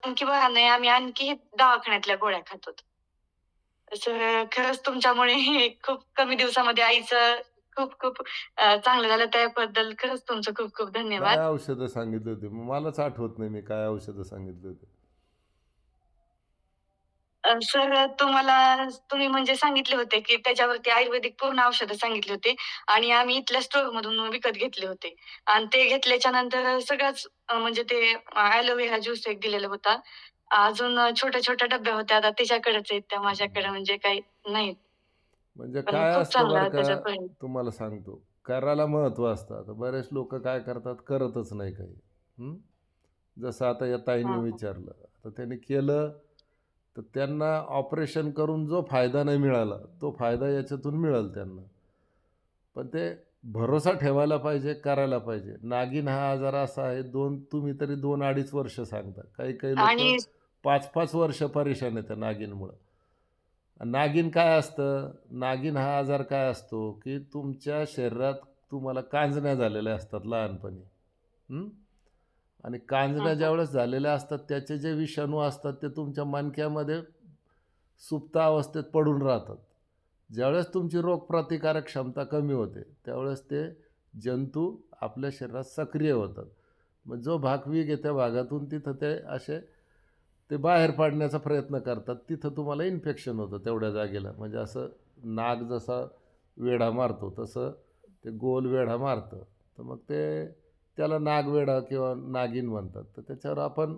आणखी बघा नाही आम्ही आणखी दवाखान्यातल्या गोळ्या खात होतो. तर खरंच तुमच्यामुळे हे खूप कमी दिवसामध्ये आईचं खूप खूप चांगलं झालं त्याबद्दल खरंच तुमचं खूप खूप काय धन्यवाद. औषधं सांगितली होती? मलाच आठवत नाही मी काय औषधं सांगितली होती. सर तुम्ही म्हणजे सांगितले होते, की त्याच्यावरती आयुर्वेदिक पूर्ण औषधं सांगितली होती आणि आम्ही इथल्या स्टोअरमधून विकत घेतले होते आणि ते घेतल्याच्या नंतर सगळंच म्हणजे ते एलोवेरा ज्यूस एक दिलेला होता. अजून छोट्या-छोट्या डब्या होत्या. आता तिच्याकडेच आहेत त्या माझ्याकडे म्हणजे काही नाहीत. म्हणजे पण काय खूप असतं बरं चांगला त्याचा का, परिणाम. तुम्हाला सांगतो, करायला महत्त्व असतं. आता बरेच लोकं काय करतात, करतच नाही काही. हं. जसं आता या ताईंनी हां, हां. विचारलं. आता त्यांनी केलं, तर त्यांना ऑपरेशन करून जो फायदा नाही मिळाला, तो फायदा याच्यातून मिळेल त्यांना. पण ते भरोसा ठेवायला पाहिजे, करायला पाहिजे. नागिन हा आजार असा आहे, तुम्ही तरी 2-2.5 वर्ष सांगता. काही-काही आणि लोकं 5-5 वर्ष परेशान आहेत त्या नागिनमुळं. नागिन काय असतं? नागिन हा आजार काय असतो, की तुमच्या शरीरात तुम्हाला कांजण्या झालेल्या असतात लहानपणी. हं. आणि हं, कांजण्या हं. ज्यावेळेस झालेल्या असतात, त्याचे जे विषाणू असतात, ते तुमच्या मणक्यामध्ये सुप्त अवस्थेत पडून राहतात. ज्यावेळेस तुमची रोगप्रतिकारक क्षमता कमी होते, त्यावेळेस ते जंतू आपल्या शरीरात सक्रिय होतात. मग जो भाग वीक आहे, त्या भागातून तिथं ते बाहेर पाडण्याचा प्रयत्न करतात. तिथं तुम्हाला इन्फेक्शन होतं तेवढ्या जागेला. म्हणजे असं नाग जसा वेढा मारतो, तसं ते गोल वेढा मारतं. तर मग त्याला नागवेढा किंवा नागिन म्हणतात. तर त्याच्यावर आपण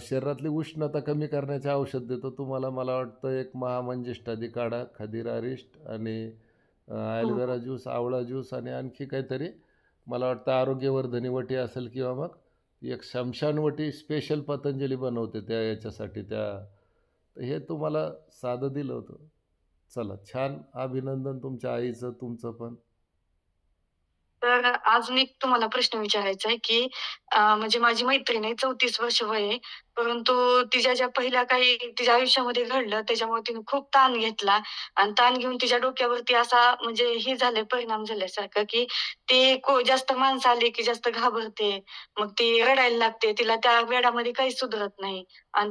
शरीरातली उष्णता कमी करण्याचे औषध देतो. तुम्हाला मला वाटतं एक महामंजिष्टादी काढा, खदिर अरिष्ट आणि हं, ॲलोवेरा हं. ज्यूस, आवळा ज्यूस आणि आणखी काहीतरी मला वाटतं आरोग्यवर्धिनी वटी असेल किंवा मग एक शमशानवटी स्पेशल पतंजली बनवते त्या याच्यासाठी तर हे तुम्हाला साधं दिलं होतं. चला छान अभिनंदन तुमच्या आईचं, तुमचं पण. तर अजून एक तुम्हाला प्रश्न विचारायचा आहे, की म्हणजे माझी मैत्रीण आहे 34 वर्ष वय आहे. परंतु तिच्या ज्या पहिल्या काही तिच्या आयुष्यामध्ये घडलं त्याच्यामुळे तिने खूप ताण घेतला आणि ताण घेऊन तिच्या डोक्यावरती असा म्हणजे हे झालंय परिणाम झाल्यासारखं, की ती जास्त माणसं आली की जास्त घाबरते. मग ती रडायला लागते. तिला त्या वेडामध्ये काहीच सुधरत नाही आणि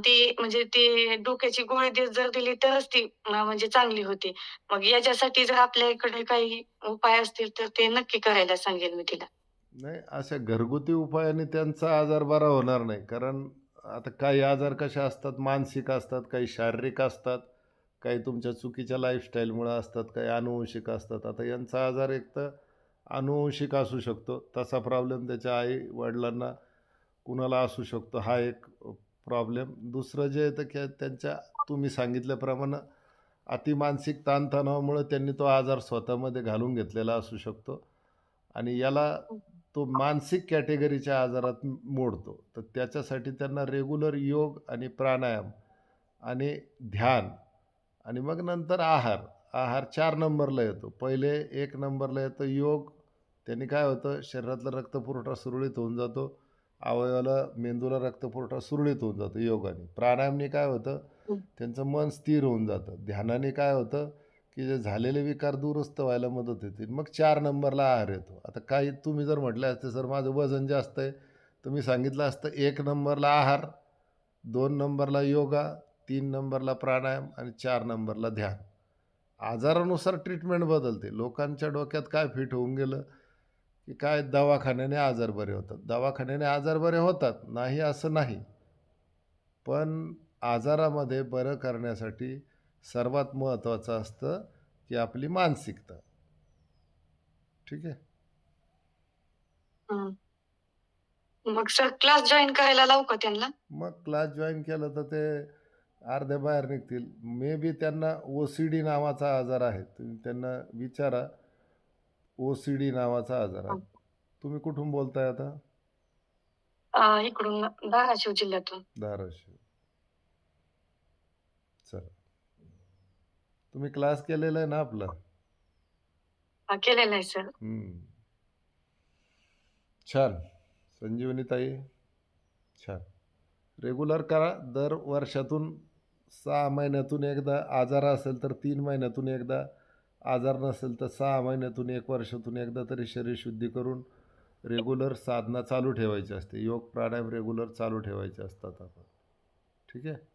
ती डोक्याची गोळी जर दिली तरच ती म्हणजे चांगली होते. मग याच्यासाठी जर आपल्याकडे काही उपाय असतील तर ते नक्की करायला सांगेल मी तिला. नाही, अशा घरगुती उपायाने त्यांचा आजार बरा होणार नाही. कारण आता काही आजार कसे असतात, मानसिक असतात, काही शारीरिक असतात, काही तुमच्या चुकीच्या लाईफस्टाईलमुळं असतात, काही अनुवंशिक असतात. आता यांचा आजार एक तर अनुवंशिक असू शकतो. तसा प्रॉब्लेम त्याच्या आई-वडिलांना कुणाला असू शकतो. हा एक प्रॉब्लेम. दुसरं जे येतं की त्यांच्या तुम्ही सांगितल्याप्रमाणे अतिमानसिक ताणतणावामुळे त्यांनी तो आजार स्वतःमध्ये घालून घेतलेला असू शकतो आणि याला हं. तो मानसिक कॅटेगरीच्या आजारात मोडतो. तर त्याच्यासाठी त्यांना रेग्युलर योग आणि प्राणायाम आणि ध्यान आणि मग नंतर आहार. आहार 4 नंबरला येतो. पहिले 1 नंबरला येतं योग. त्यांनी काय होतं शरीरातला रक्तपुरवठा सुरळीत होऊन जातो. अवयवाला, मेंदूला रक्तपुरवठा सुरळीत होऊन जातो योगाने. प्राणायामने काय होतं हं. त्यांचं मन स्थिर होऊन जातं. ध्यानाने काय होतं, की जे झालेले विकार दुरुस्त व्हायला मदत होते. मग 4 नंबरला आहार येतो. आता काही तुम्ही जर म्हटले असते, "सर माझं वजन जास्त आहे." तर मी सांगितलं असतं 1 नंबरला आहार, 2 नंबरला योगा, 3 नंबरला प्राणायाम आणि 4 नंबरला ध्यान. आजारानुसार ट्रीटमेंट बदलते. लोकांच्या डोक्यात काय फिट होऊन गेलं, की काय दवाखान्याने आजार बरे होतात. दवाखान्याने आजार बरे होतात, नाही असं नाही. पण आजारामध्ये बरं करण्यासाठी सर्वात महत्त्वाचं असतं, की आपली मानसिकता. ठीक आहे. हं. मग सर क्लास जॉइन करायला लावू का त्यांना? मग क्लास जॉइन केलं तर ते अर्ध्या बाहेर निघतील. मे बी त्यांना ओ-सी-डी नावाचा आजार आहे. तुम्ही त्यांना विचारा, ओ-सी-डी नावाचा आजार आहे. हं. तुम्ही कुठून बोलताय आता? इकडून धाराशिव जिल्ह्यातून. धाराशिव. चला. तुम्ही क्लास केलेला आहे ना आपला? केलेलं आहे सर. हं. छान. संजीवनी ताई, छान. रेग्युलर करा. दर वर्षातून 6 महिन्यातून एकदा, आजार असेल तर 3 महिन्यातून एकदा, आजार नसेल तर 6 महिन्यातून, 1 वर्षातून एकदा तरी शरीर शुद्धी करून रेग्युलर साधना चालू ठेवायची असते. योग, प्राणायाम रेग्युलर चालू ठेवायचे असतात आपण. ठीक आहे.